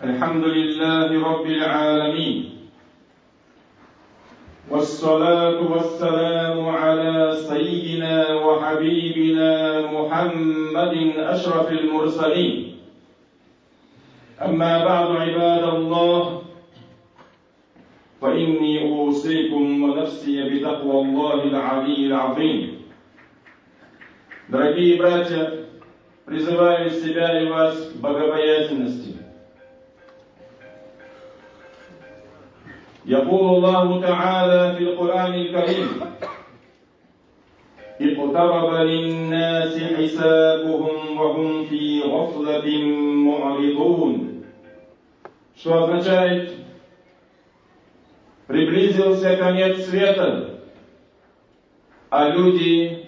الحمد لله رب العالمين والصلاة والسلام على سيدنا وحبيبنا محمد أشرف المرسلين. أما بعد عباد الله، فإني أوصيكم ونفسي بتقوى الله العلي العظيم. Дорогие братья, призываю себя и вас к богобоязненности. يقول الله تعالى في القرآن الكريم: اقترب للناس حسابهم وهم في غفلة معرضون. Что означает: приблизился конец света, а люди,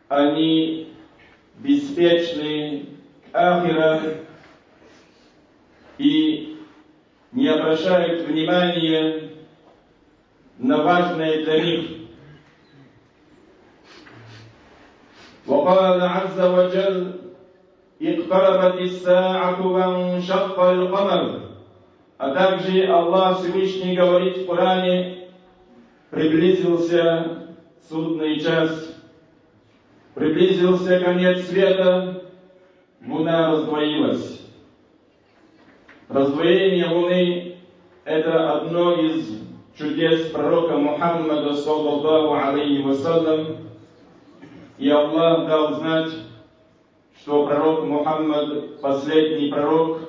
они беспечны к ахира и не обращают внимания на важное для них. وقال عز وجل: اقتربت الساعة وانشق القمر. А также Аллах Всевышний говорит в Коране: приблизился судный час, приблизился конец света, луна раздвоилась. Раздвоение Луны – это одно из чудес пророка Мухаммада, саллаллаху алейхи вассалям. И Аллах дал знать, что пророк Мухаммад – последний пророк,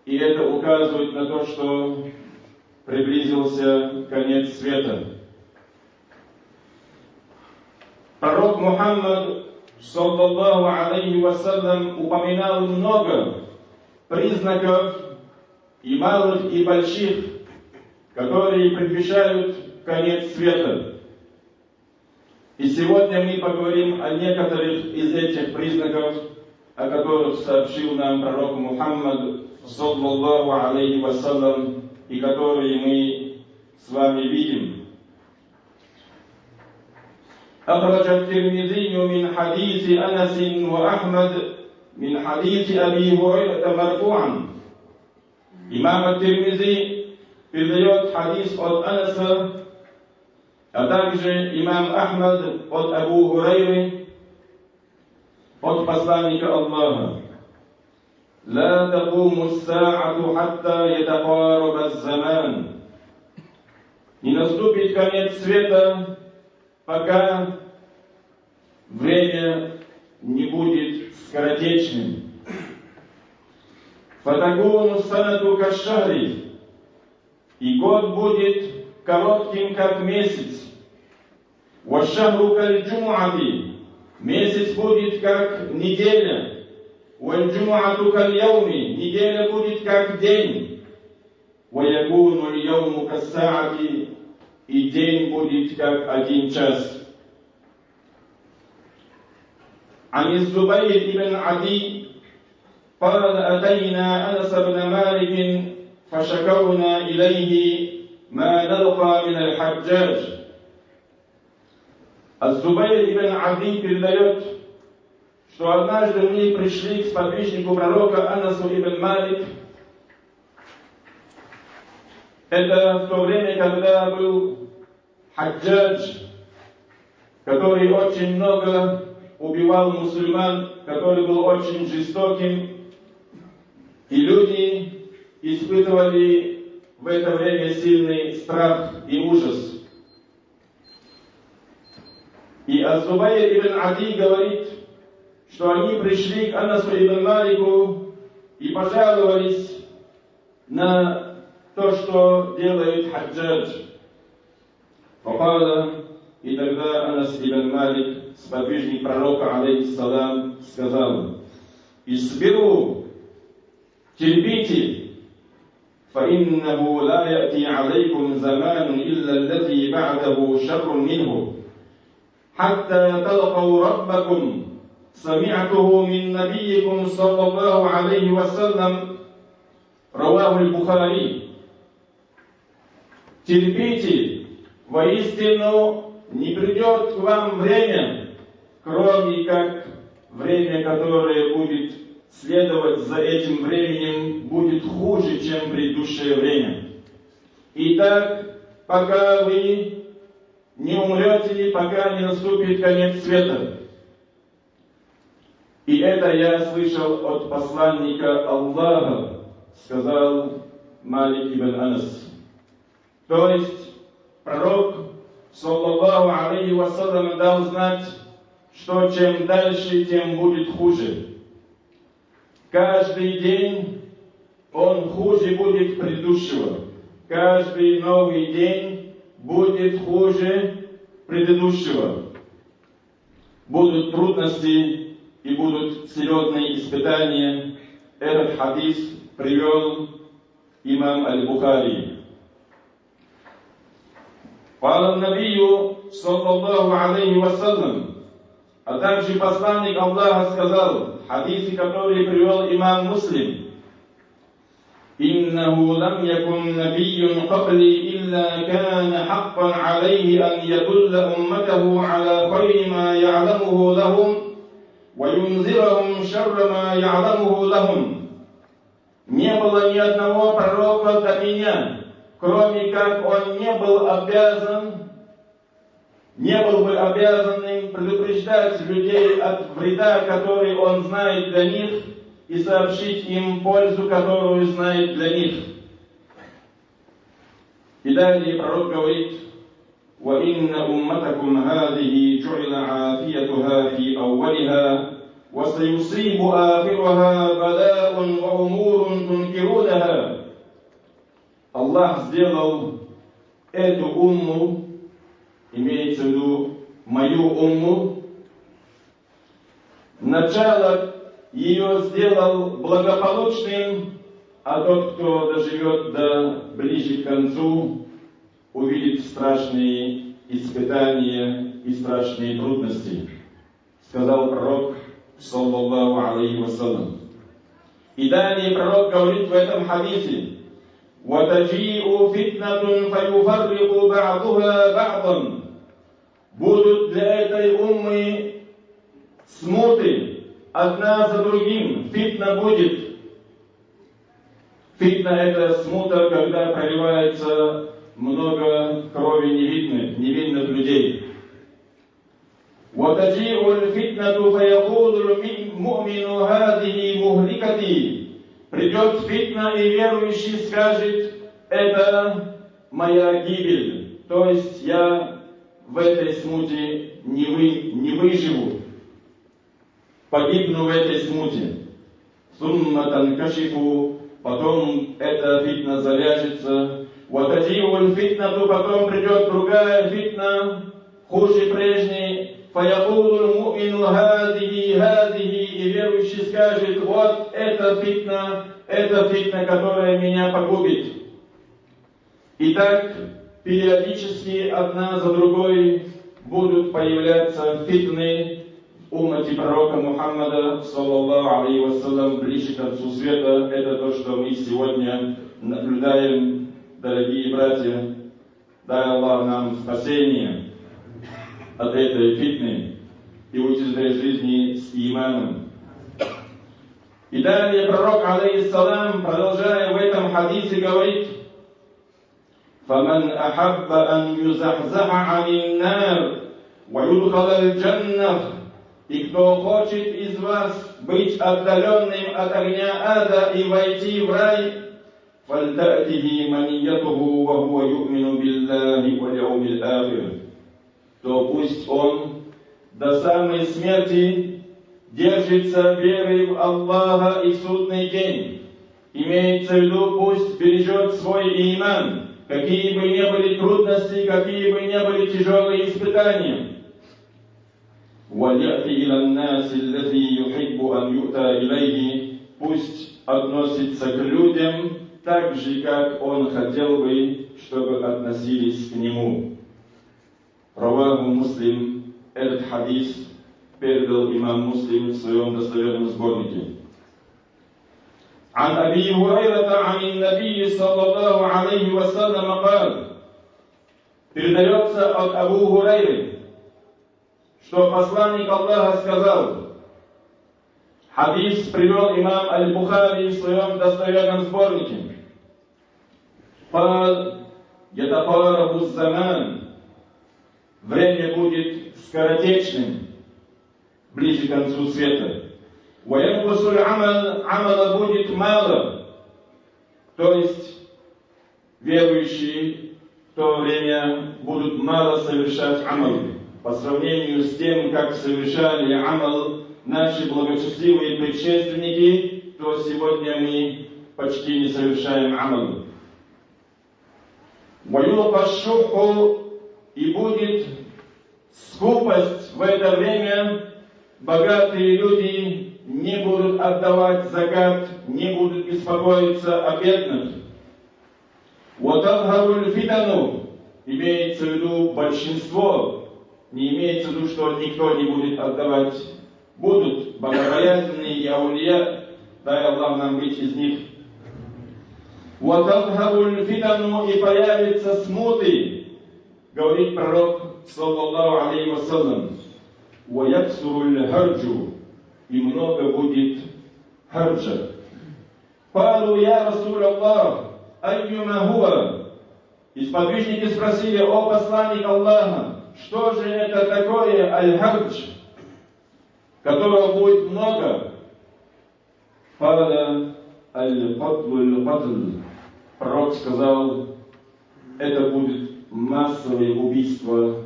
и это указывает на то, что приблизился конец света. Пророк Мухаммад, саллаллаху алейхи вассалям, упоминал много признаков, и малых, и больших, которые предвещают конец света. И сегодня мы поговорим о некоторых из этих признаков, о которых сообщил нам пророк Мухаммад, саллаллаху алейхи вассалям, и которые мы с вами видим. أخرج الترمذي من حديث أنس وأحمد من حديث أبي هريرة مرفوعا. Имам ат-Тирмизи передает хадис от Анаса, а также имам Ахмад от Абу Хурайры, от посланника Аллаха: لا تقوم الساعة حتى يتقارب الزمان. Не наступит конец света, пока время не будет скоротечным. Фатакуну санату кашшари. И год будет коротким, как месяц. Вашахру каль-джумуати. Месяц будет как неделя. Валь-джумуату каль-яуми. Неделя будет как день. Ваякуну ль-яуму кассаати. И день будет как 1 час. عن الزبير بن عدي قال: أتينا أنس بن مالك فشكونا إليه ما نلقى من الحجاج. Аз-Зубайр ибн Ади передает, что однажды мы пришли к сподвижнику пророка Анасу ибн Малик. Это в то время, когда был Хаджадж, который очень много убивал мусульман, который был очень жестоким. И люди испытывали в это время сильный страх и ужас. И Аз-Зубайр ибн Ади говорит, что они пришли к Анасу ибн Малику и пожаловались на то, что делает Хаджадж. И тогда Анас ибн Малик, сподвижник пророка, алейхиссалам, сказал: «Исбиру, терпите, فإنه لا يأتي عليكم زمان إلا الذي بعده شر منه حتى تلقوا ربكم سمعته من نبيكم صلى الله عليه وسلم رواه البخاري». Терпите, воистину не придет к вам время, кроме как время, которое будет следовать за этим временем, будет будет хуже, чем в предыдущее время. Итак, пока вы не умрете, пока не наступит конец света. И это я слышал от посланника Аллаха, сказал Малик ибн Анас. То есть, пророк, саллаллаху алейхи вассалям, дал знать, что чем дальше, тем будет хуже. Каждый день он хуже будет предыдущего. Каждый новый день будет хуже предыдущего. Будут трудности и будут серьезные испытания. Этот хадис привел имам Аль-Бухари. قال النبي صلى الله عليه وسلم, а также посланник Аллаха сказал, в хадисе, который привел имам Муслим: إنه لم يكن نبي قبلي إلا كان حقا عليه أن يدل أمته على خير ما يعلمه لهم وينذرهم شر ما يعلمه لهم. Не было ни одного пророка до меня, кроме как он не был бы обязанным предупреждать людей от вреда, который он знает для них, и сообщить им пользу, которую знает для них. И далее пророк говорит: وَإِنَّ أُمَّتَكُمْ هَذِهِ جُعِلَ عَافِيَتُهَا فِي أَوَّلِهَا وَسَيُصِيبُ آخِرَهَا بَلَاءٌ وَأُمُورٌ تُنْكِرُونَهَا. Аллах сделал эту умму, имеется в виду мою умму, начало ее сделал благополучным, а тот, кто доживет ближе к концу, увидит страшные испытания и страшные трудности, сказал пророк, саллаллаху алейхи вассалям. И далее пророк говорит в этом хадисе: وَتَجِيءُ فِتْنَةٌ فَيُفَرِّقُ بَعْضُهَا بَعْضًا. Будут для этой уммы смуты, одна за другим. Фитна будет. Фитна — это смута, когда проливается много крови невинных людей. وَتَجِيءُ الْفِتْنَةُ فَيَقُولُ الْمُؤْمِنُ هَذِهِ مُهْلِكَتِي. Придет фитна, и верующий скажет: это моя гибель. То есть я в этой смуте не выживу. Погибну в этой смуте. Сумма танкашифу, потом эта фитна завяжется. Ватаджиуль фитнату, потом придет другая фитна, хуже прежней. Фаякулуль му'мину хадихи, и верующий скажет: вот эта фитна, которая меня погубит. И так периодически одна за другой будут появляться фитны в уммате пророка Мухаммада, саллаллаху алейхи вассалям, ближе к концу света. Это то, что мы сегодня наблюдаем, дорогие братья. Дай Аллах нам спасение от этой фитны и утешение жизни с иманом. И далее пророк, алейхиссалам, продолжая в этом хадисе, говорит: فَمَنْ أَحَبَّ أَنْ يُزَحْزَحَ عَنِ النَّارِ وَيُدْخَلَ الْجَنَّةِ. И кто хочет из вас быть отдаленным от огня ада и войти в рай, فَلْتَأْتِهِ مَنِيَّتُهُ وَهُوَ يُؤْمِنُ بِاللَّهِ وَالْيَوْمِ الْآخِرِ. То пусть он до самой смерти держится верой в Аллаха и в судный день. Имеется в виду, пусть бережет свой иман, какие бы ни были трудности, какие бы ни были тяжелые испытания. وَلْيَأْتِ إِلَى النَّاسِ الَّذِي يُحِبُّ أَنْ يُؤْتَى إِلَيْهِ. Пусть относится к людям так же, как он хотел бы, чтобы относились к нему. Раваху Муслим. Этот хадис передал имам Муслим в своем достоверном сборнике. عن أبي هريرة عن النبي صلى الله عليه وسلم قال. Передается от Абу Хурайры, что посланник Аллаха сказал: Хадис привел имам Аль-Бухари в своем достоверном сборнике. قال يتقارب الزمان, время будет скоротечным, ближе к концу света. وينقص العمل, амала будет мало, то есть верующие в то время будут мало совершать амал по сравнению с тем, как совершали амал наши благочестивые предшественники, то сегодня мы почти не совершаем амал. وَيُلْقَى الشُّحُّ, и будет скупость в это время, богатые люди не будут отдавать закат, не будут беспокоиться о бедных. وَتَظْهَرُ الْفِتَنُ, имеется в виду большинство, не имеется в виду, что никто не будет отдавать. Будут богобоязненные и аулия, дай Аллах нам быть из них. وَتَظْهَرُ الْفِتَنُ, и появятся смуты, говорит пророк, саллаллаху алейхи вассалям. وَيَكْسُرُ الْهَرْجُ, и много будет харджа. قالوا يا رسول الله أيما هو, и сподвижники спросили: о посланник Аллаха, что же это такое аль-хардж, которого будет много? قال القتل القتل, пророк сказал, это будет массовое убийство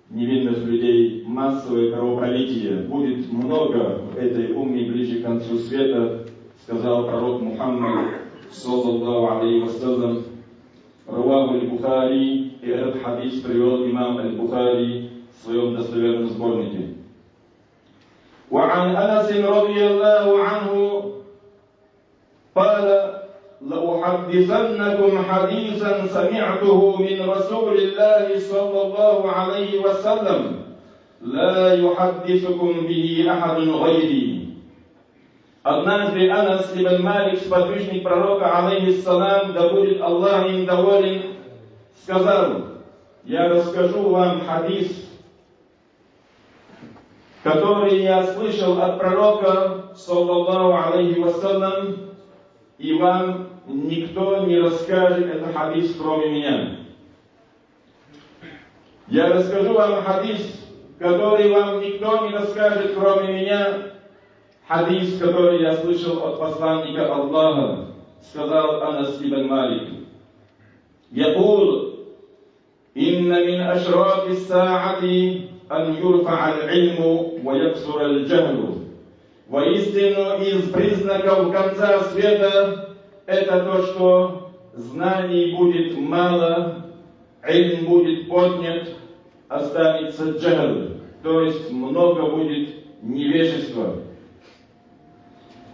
невинных людей, массовое кровопролитие. Будет много в этой умме ближе к концу света, сказал пророк Мухаммад, саллаллаху алейхи вассалям. Раваху аль-Бухари, и этот хадис привел имам аль-Бухари в своем достоверном сборнике. وعن أنس رضي الله عنه قال لأحدثنكم حديثا سمعته من رسول الله صلى الله عليه وسلم لا يحدثكم به أحد غيري. Однажды Анас ибн Малик, сподвижник пророка, алейхиссалам, да будет Аллах им доволен, сказал: я расскажу вам хадис, который я слышал от пророка, саллаллаху алейхи вассалям, и вам никто не расскажет этот хадис, кроме меня. Я расскажу вам хадис, который вам никто не расскажет, кроме меня. Хадис, который я слышал от посланника Аллаха, сказал Анас ибн Малик. يقول إن من أشراط الساعة أن يرفع العلم ويكثر الجهل. Воистину, из признаков конца света это то, что знаний будет мало, ильм будет поднят, останется джахл, то есть много будет невежества.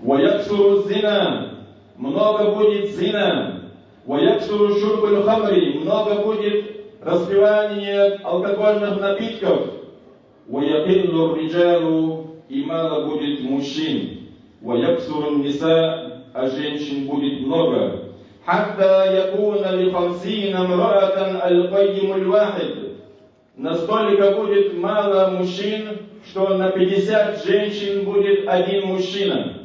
وَيَكْثُرُ الزِّنَا, много будет зина. وَيَكْثُرُ شُرْبُ الْخَمْرِ, много будет распивание алкогольных напитков. وَيَقِلُّ الرِّجَالُ, и мало будет мужчин. وَيَكْثُرُ النِّسَاء, а женщин будет много. حَتَّى يَكُونَ لِخَمْسِينَ امْرَأَةً الْقَيِّمُ الْوَاحِدُ, настолько будет мало мужчин, что на 50 женщин будет один мужчина.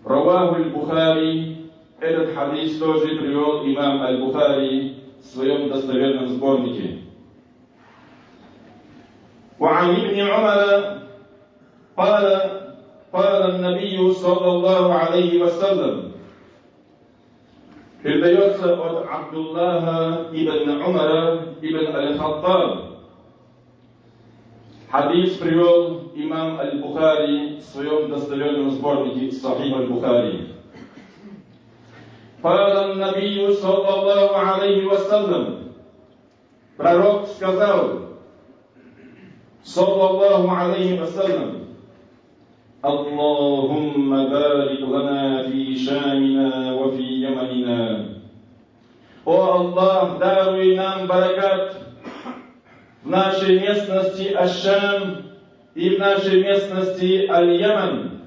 Раваху аль-Бухари, этот хадис тоже привел имам аль-Бухари в своем достоверном сборнике. وعن ابن عمر قال النبي صلى الله عليه وسلم, передается от Абдуллаха ибн Умара ибн аль-Хаттаб. Хадис привел имам аль-Бухари в своем достоверном сборнике Сахих аль-Бухари. قال النبي صلى الله عليه وسلم, пророк сказал, саллаллаху алейхи вассалям: Аллахумма барик лана фи шамина ва фи яманина. О Аллах, даруй нам баракат в нашей местности Аш-Шам и в нашей местности Аль-Яман.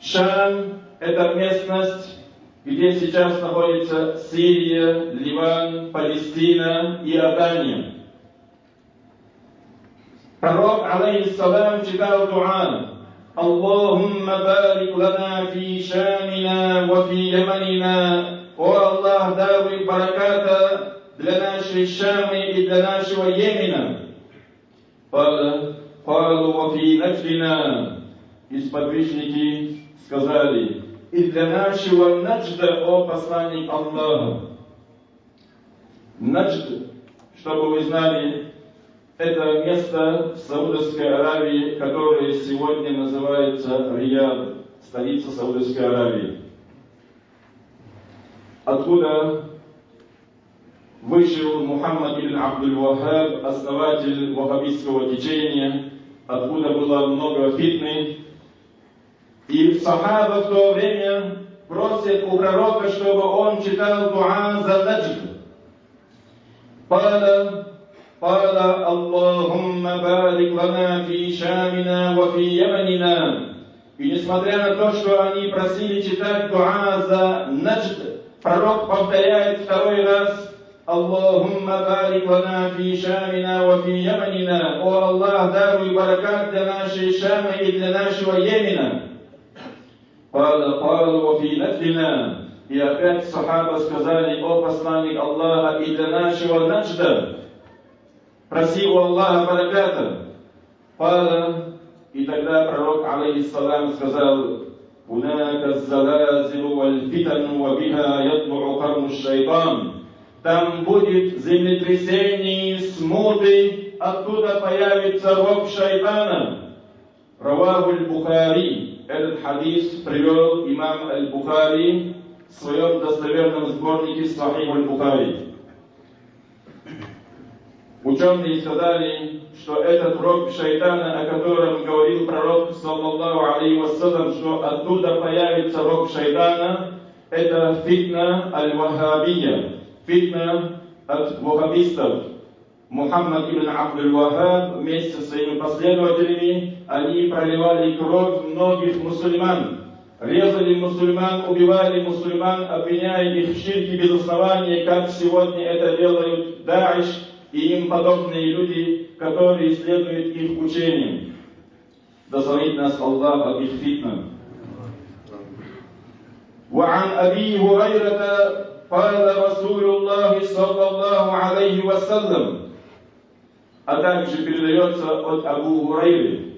Шам – это местность, где сейчас находится Сирия, Ливан, Палестина и Иордания. Пророк, алейхиссалам, читал дуа: اللهم بارك لنا في شامنا وفي يمننا. О Аллах, даруй бараката для нашей Шамы и для нашего Йемена. قالوا وفي نجدنا. И сподвижники сказали: и для нашего Наджда, о посланник Аллаха. Наджд, чтобы вы знали, это место в Саудовской Аравии, которое сегодня называется Рияд, столица Саудовской Аравии. Откуда вышел Мухаммад ибн Абдуль-Вахаб, основатель ваххабистского течения, откуда было много фитны. И сахаба в то время просят у пророка, чтобы он читал дуа за Наджд. قال اللهم بارك لنا في شامنا وفي يمننا. И несмотря на то, что они просили читать дуа за Наджд, пророк повторяет второй раз: Аллахумма барик лана фи шамина ва фи яманина. О Аллах, даруй баракат для нашей Шамы и для нашего Йемена. قالوا وفي نجدنا. И опять сахаба сказали: о посланник Аллаха, и для нашего Наджда проси у Аллаха бараката. И тогда пророк, алейхиссалам, сказал: هناك الزلازل والفتن وبها يطلع قرن الشيطان. Там будет землетрясение, смуты, оттуда появится рог шайтана. Раваху аль-Бухари. Этот хадис привел имам аль-Бухари в своем достоверном сборнике Сахих аль-Бухари. Ученые сказали, что этот рог шайтана, о котором говорил пророк, саллаллаху алейхи вассалям, что оттуда появится рог шайтана, это фитна аль-Ваххабия, фитна от ваххабистов. Мухаммад ибн Абдуль-Вахаб вместе со своими последователями, они проливали кровь многих мусульман, резали мусульман, убивали мусульман, обвиняя их в ширке без основания, как сегодня это делают Даиш и им подобные люди, которые следуют их учениям. Да сохранит нас Аллах от их фитна. وعن أبي هريرة قال رسول الله صلى الله عليه وسلم. А также передается от Абу Хурайры,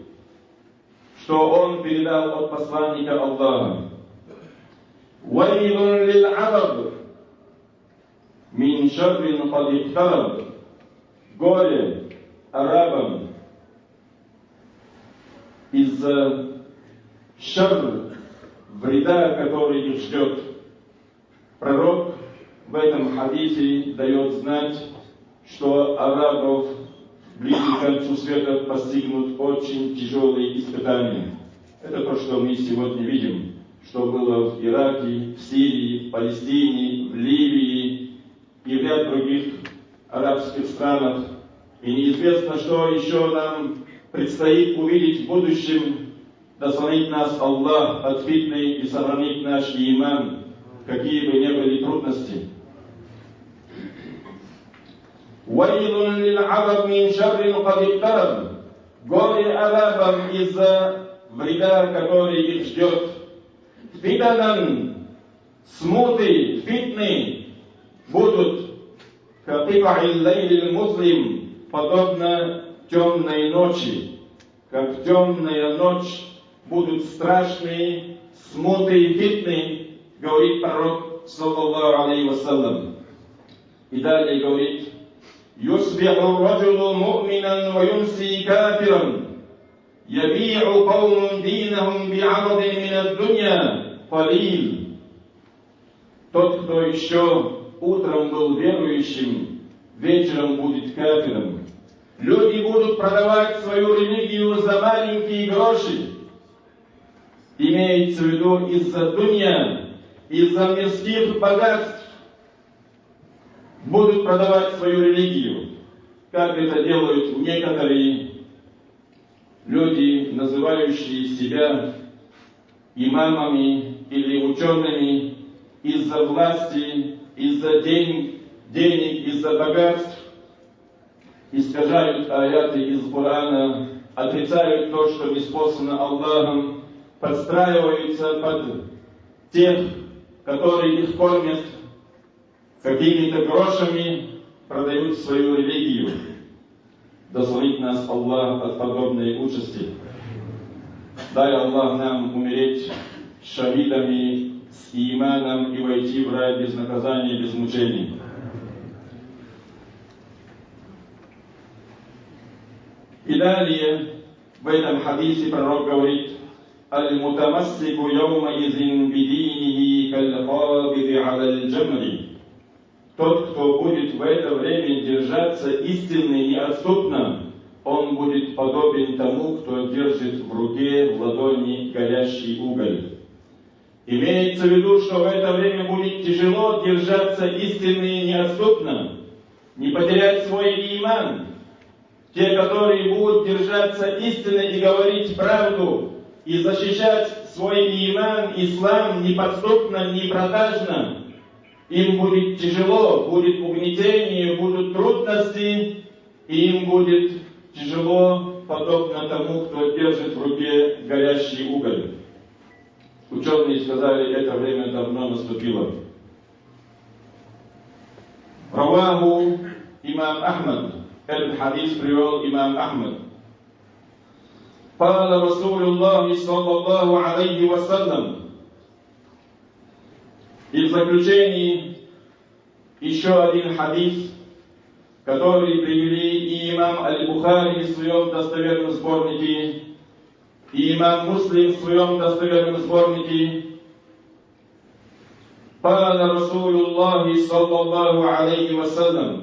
что он передал от посланника Аллаха: وَيْلٌ لِلْعَرَبِ مِنْ شَرٍّ قَدْ اقْتَرَبَ. Горе арабам из-за вреда, который их ждет. Пророк в этом хадисе дает знать, что арабов ближе к концу света постигнут очень тяжелые испытания. Это то, что мы сегодня видим, что было в Ираке, в Сирии, в Палестине, в Ливии и в ряд других арабских странах. И неизвестно, что еще нам предстоит увидеть в будущем. Да сохранит нас Аллах от фитны и сохранит наш иман, какие бы ни были трудности. وَيْلٌ لِلْعَرَبِ مِنْ شَرٍّ قَدْ اقْتَرَبَ. Горе арабам из-за вреда, который их ждет. Фитанан, смуты, фитны будут катифа'ил лейлил муслим, подобно темной ночи. Как темная ночь будут страшные смуты и фитны, говорит пророк, саллаллаху алейхи вассалям. И далее говорит: يصبح الرجل مؤمنا ويمسي كافرا يبيع قوم دينهم بعرض من الدنيا قليل. Тот, кто еще утром был верующим, вечером будет кафиром. Люди будут продавать свою религию за маленькие гроши. Имеется в виду из-за дунья, из-за мирских богатств. Будут продавать свою религию, как это делают некоторые люди, называющие себя имамами или учеными, из-за власти, из-за денег, из-за богатств, искажают аяты из Корана отрицают то, что ниспослано Аллахом, подстраиваются под тех, которые их кормят какими-то грошами, продают свою религию. Дозволит нас Аллах от подобной участи. Дай Аллах нам умереть шахидами с иманом и войти в рай без наказания, без мучений. И далее в этом хадисе пророк говорит: «Аль-мутамассику йоумаизин бидинихи каль-хабиди аля-аль-джамри». Тот, кто будет в это время держаться истинно и неотступно, он будет подобен тому, кто держит в руке, в ладони горящий уголь. Имеется в виду, что в это время будет тяжело держаться истинно и неотступно, не потерять свой иман. Те, которые будут держаться истинно и говорить правду, и защищать свой иман, ислам неподступно, непродажно, им будет тяжело, будет угнетение, будут трудности, и им будет тяжело, подобно тому, кто держит в руке горящий уголь. Ученые сказали, это время давно наступило. Раваху имам Ахмад. Этот хадис привел имам Ахмад. قال رسول الله صلى الله عليه وسلم. И в заключении еще один хадис, который привели и имам Аль-Бухари в своем достоверном сборнике, и имам Муслим в своем достоверном сборнике. قال رسول الله صلى الله عليه وسلم: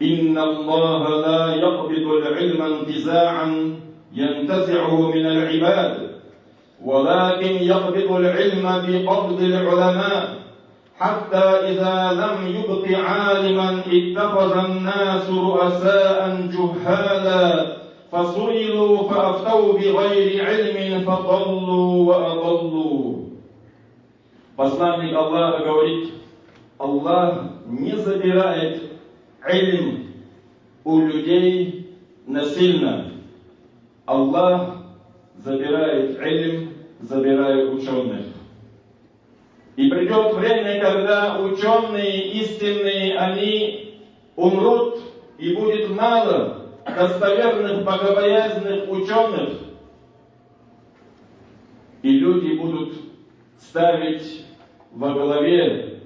إن الله لا يقبض العلم انتزاعا ينتزعه من العباد، ولكن يقبض العلم بقبض العلماء، حتى إذا لم يبق عالما اتخذ الناس رؤساء جهالا فسئلوا فأفتوا بغير علم فضلوا وأضلوا. Посланник Аллаха говорит: Аллах не забирает илм у людей насильно. Аллах забирает илм, забирает ученых. И придет время, когда ученые истинные, они умрут, и будет мало достоверных, богобоязненных ученых. И люди будут ставить во главе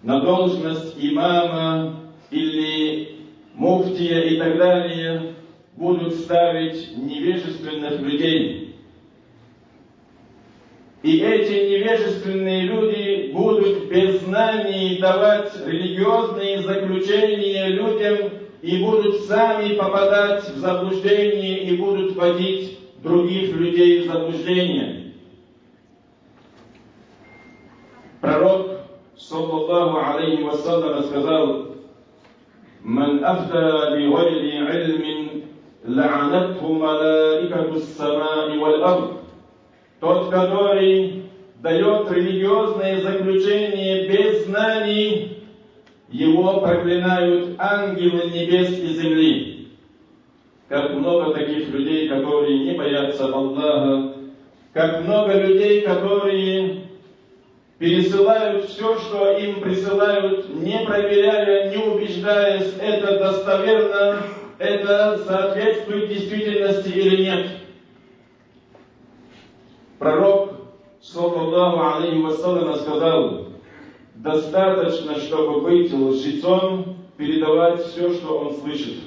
на должность имама или муфтия и так далее, будут ставить невежественных людей. И эти невежественные люди будут без знаний давать религиозные заключения людям и будут сами попадать в заблуждение и будут вводить других людей в заблуждение. Пророк, саллаллаху алейхи вассалям, сказал: «Ман афта би гайри илмин ла'анатху малаикату ас-сама'i валь-ард». Тот, который дает религиозные заключения без знаний, его проклинают ангелы небес и земли. Как много таких людей, которые не боятся Аллаха, как много людей, которые пересылают все, что им присылают, не проверяя, не убеждаясь, это достоверно, это соответствует действительности или нет. Пророк, саллаллаху алейхи вассалям, сказал: достаточно, чтобы быть лжецом, передавать все, что он слышит.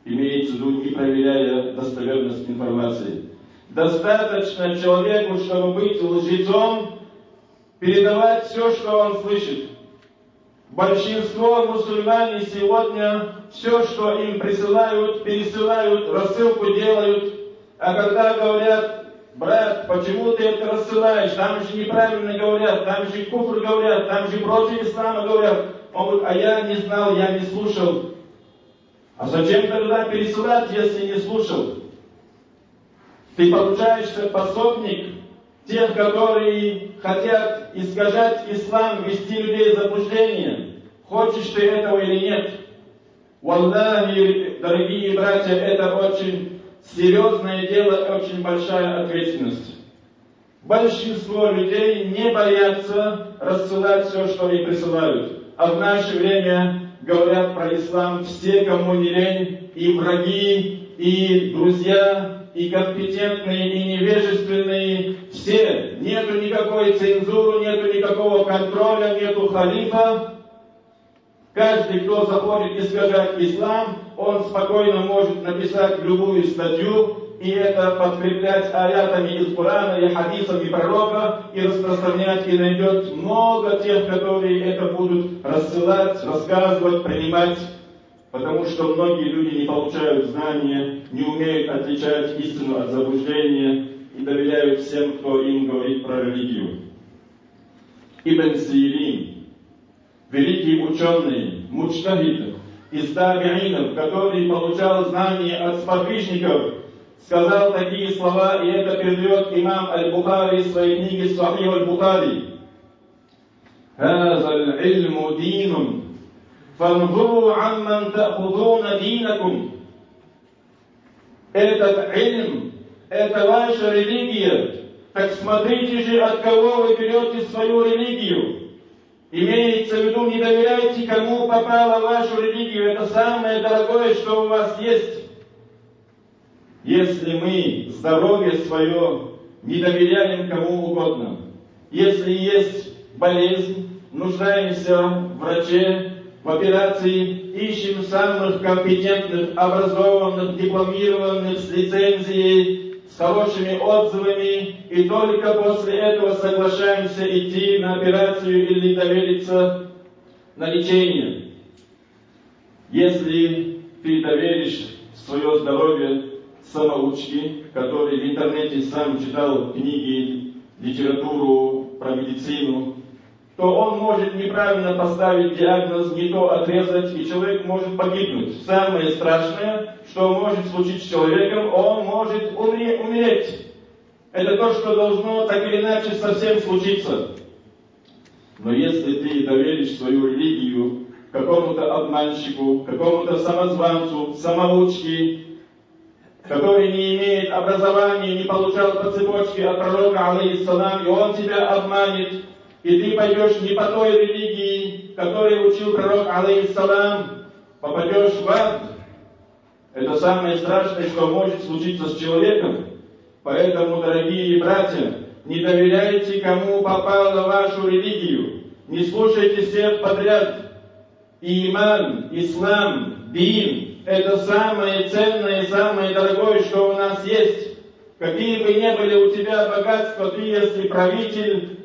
Имеется в виду, не проверяя достоверность информации. Достаточно человеку, чтобы быть лжецом, передавать все, что он слышит. Большинство мусульмане сегодня все, что им присылают, пересылают, рассылку делают. А когда говорят: брат, почему ты это рассылаешь? Там же неправильно говорят, там же куфр говорят, там же против ислама говорят. Он говорит: а я не знал, я не слушал. А зачем тогда пересылать, если не слушал? Ты получаешься пособник тех, которые хотят искажать ислам, вести людей в заблуждение. Хочешь ты этого или нет? Валлахи, дорогие братья, это очень серьезное дело, очень большая ответственность. Большинство людей не боятся рассылать все, что им присылают. А в наше время говорят про ислам все, кому не лень, и враги, и друзья, и компетентные, и невежественные, все. Нету никакой цензуры, нету никакого контроля, нету халифа. Каждый, кто захочет искажать ислам, он спокойно может написать любую статью, и это подкреплять аятами из Корана и хадисами пророка, и распространять, и найдет много тех, которые это будут рассылать, рассказывать, принимать, потому что многие люди не получают знания, не умеют отличать истину от заблуждения и доверяют всем, кто им говорит про религию. Ибн Сирин, великий ученый, муджтахид из табиинов, который получал знания от сподвижников, сказал такие слова, и это передает имам Аль-Бухари в своей книге Сахих Аль-Бухари. «Хаза аль-илму динун, фанзуру амман та'худуна динакум». Этот ильм, это ваша религия. Так смотрите же, от кого вы берете свою религию. Имеется в виду, не доверяйте, кому попало вашу религию. Это самое дорогое, что у вас есть. Если мы здоровье свое не доверяем кому угодно, если есть болезнь, нуждаемся в враче, в операции, ищем самых компетентных, образованных, дипломированных, с лицензией, с хорошими отзывами, и только после этого соглашаемся идти на операцию или довериться на лечение. Если ты доверишь свое здоровье самоучки, который в интернете сам читал книги, литературу про медицину, то он может неправильно поставить диагноз, не то отрезать, и человек может погибнуть. Самое страшное, что может случиться с человеком, он может умереть. Это то, что должно так или иначе совсем случиться. Но если ты доверишь свою религию какому-то обманщику, какому-то самозванцу, самоучке, который не имеет образования, не получал по цепочке от пророка, алейхиссалам, и он тебя обманет, и ты пойдешь не по той религии, которой учил пророк, алейхиссалам, попадешь в ад. Это самое страшное, что может случиться с человеком. Поэтому, дорогие братья, не доверяйте, кому попало вашу религию. Не слушайте всех подряд. Иман, ислам, дин – это самое ценное, самое дорогое, что у нас есть. Какие бы ни были у тебя богатства, ты, если правитель,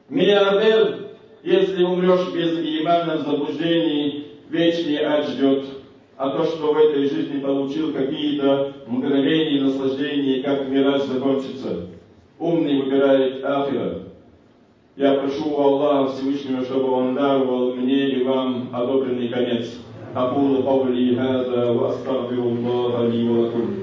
миллиардер, если умрешь без имана, в заблуждении, вечный ад ждет. А то, что в этой жизни получил какие-то мгновения наслаждения, как мираж закончится. Умный выбирает ахира. Я прошу у Аллаха Всевышнего, чтобы Он даровал мне и вам одобренный конец. أقول قولي هذا وأستغفر الله لي ولكم